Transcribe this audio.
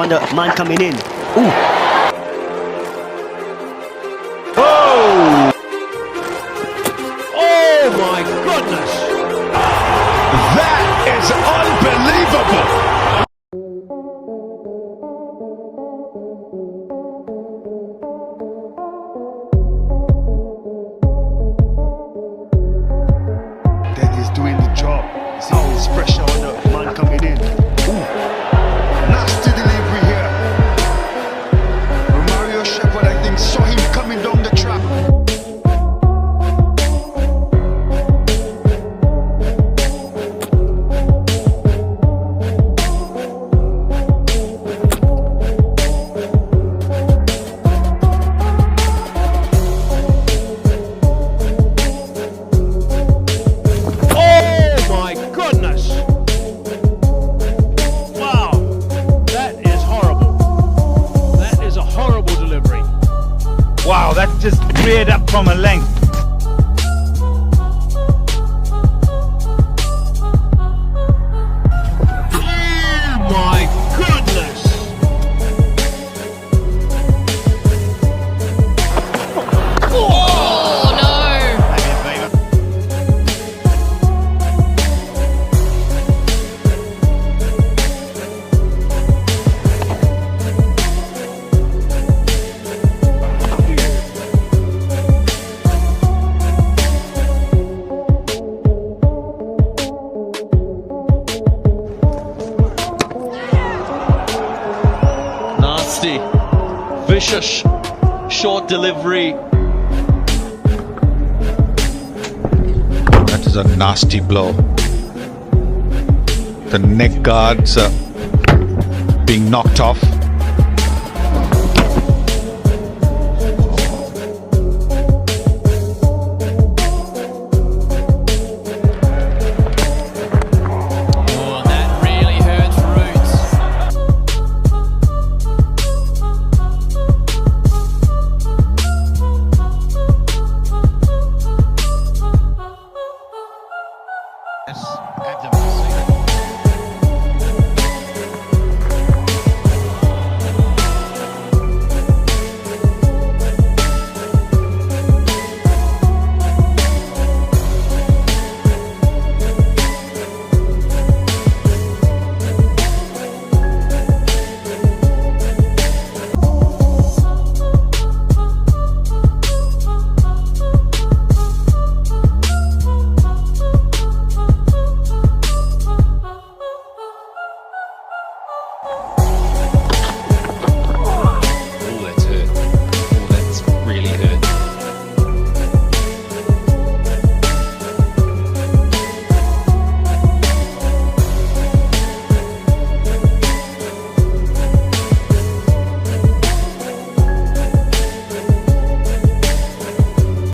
on the man coming in. Ooh. Oh! Oh my goodness! That is unbelievable! Then he's doing the job. See, there's pressure on the man coming in. Ooh. Nasty delivery here. Romario Shepherd, I think, saw him coming down the track. Wow, that just reared up from a length. Oh my goodness! Oh no! Nasty, vicious, short delivery. That is a nasty blow. The neck guards being knocked off.